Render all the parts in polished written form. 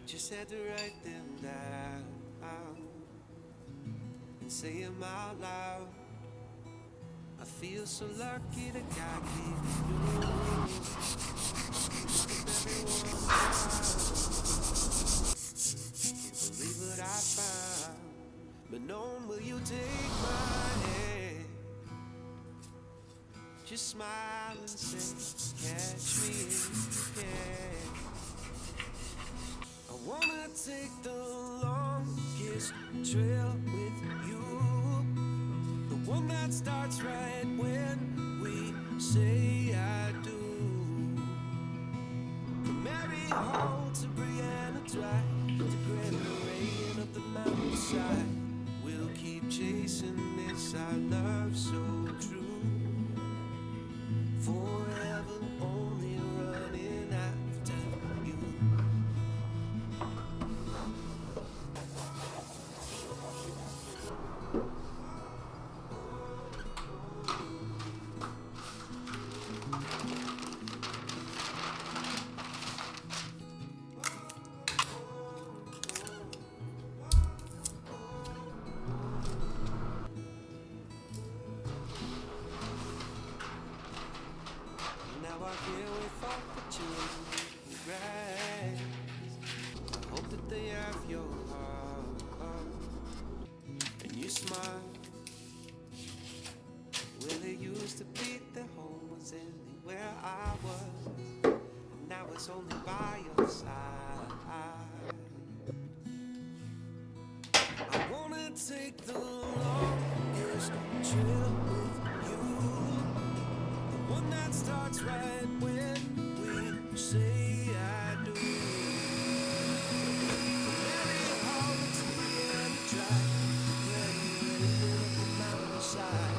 Just had to write them down and say them out loud. I feel so lucky that God gave me you. Everyone can't believe what I found. But knowing, will you take my hand? Just smile and say, catch me if you can. I wanna take the longest trail with you, the one that starts right when we say I do. From Mary Hall to Brianna Drive to Grand Marais up the mountainside, we'll keep chasing this our love so true. Forever only running after you. Now I can't wait for the children to rise. I hope that they have your heart and you smile. Where they used to be, their home was anywhere I was, and now it's only by your side. I wanna take the longest trail with you, the one that starts right when we say I do. From Mary Hall to Brianna Drive, where you live up the mountainside,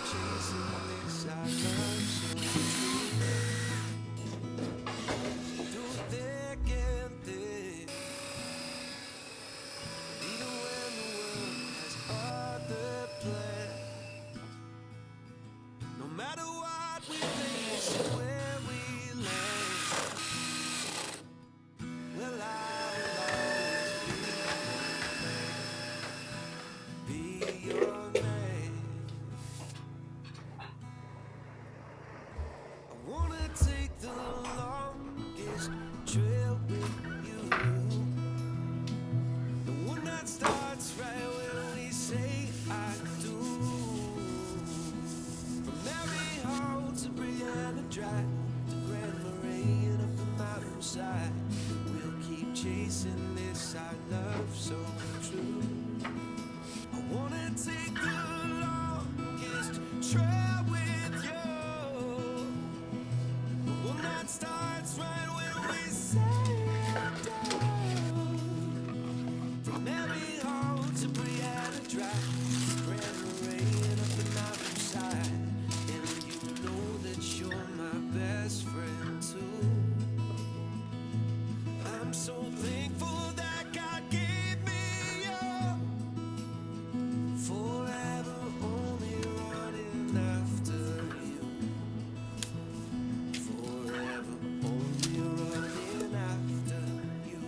chasing this I love so true. Do thick and thin, even when the world has other plans. No matter what we face and where we land, well, I will always be your man. I wanna take the longest trail with you, the one that starts right when we say I do. From Mary Hall to Brianna Drive to Grand Marais and up the mountainside, we'll keep chasing this our love so true. I wanna take the longest trail with you, the one that starts right when we say do. From Mary Hall to Brianna Drive, Grand Marais and up the mountainside, and you know that you're my best friend too. I'm so thankful that God gave me you. Forever only running after you. Forever only running after you.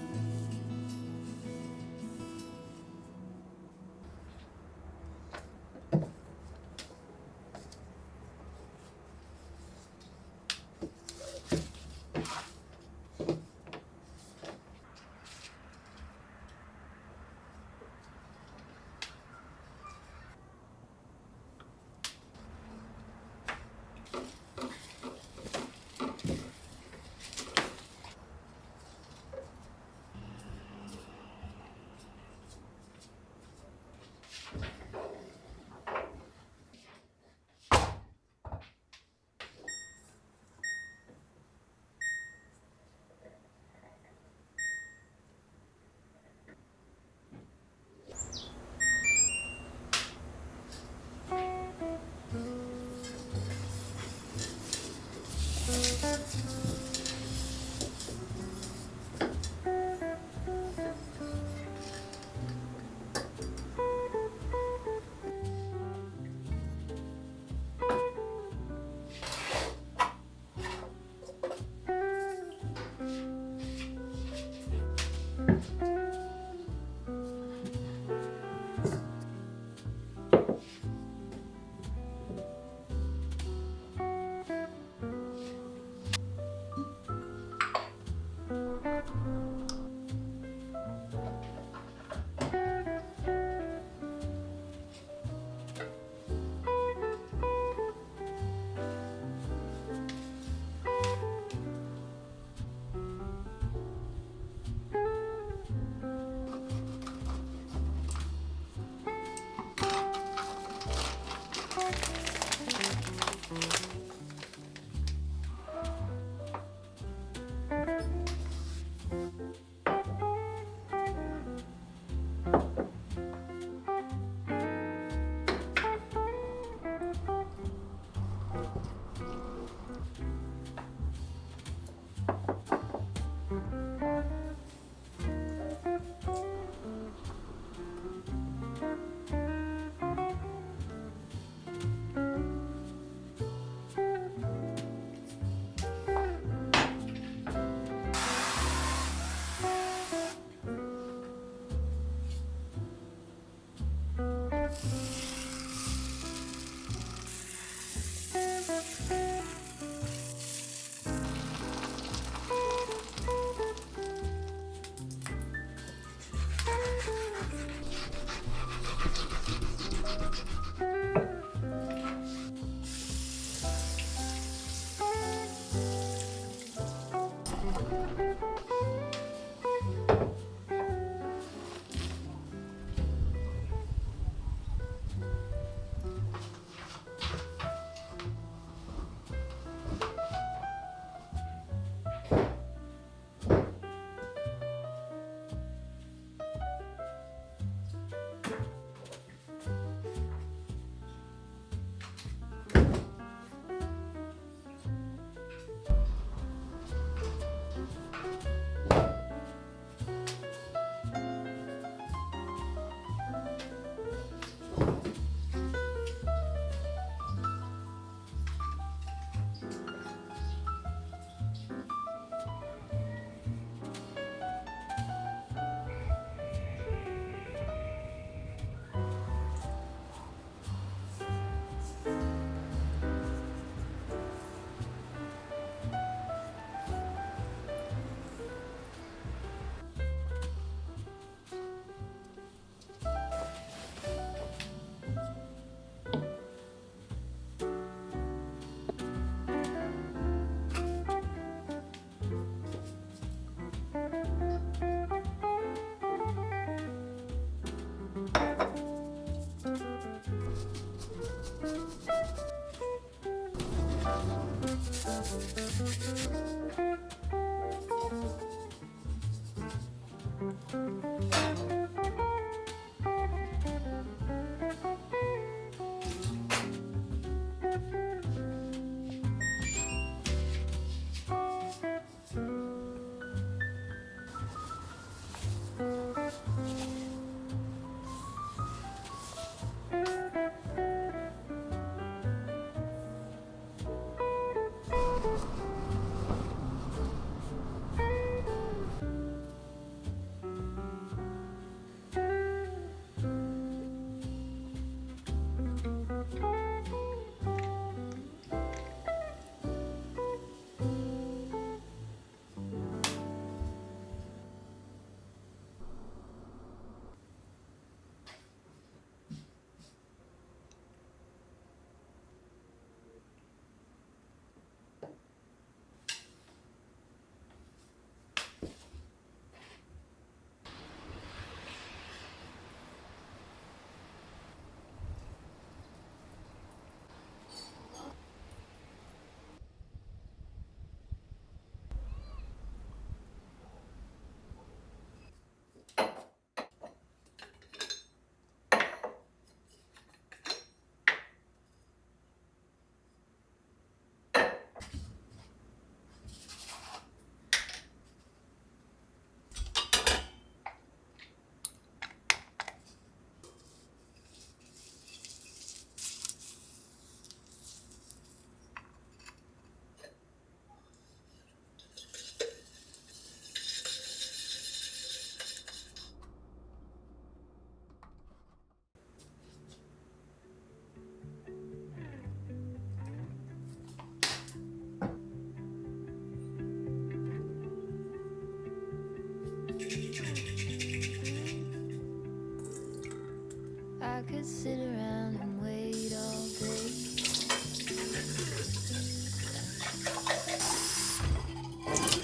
I could sit around and wait all day.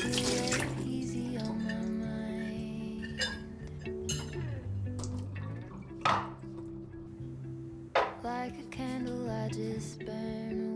You're easy on my mind. Like a candle, I just burn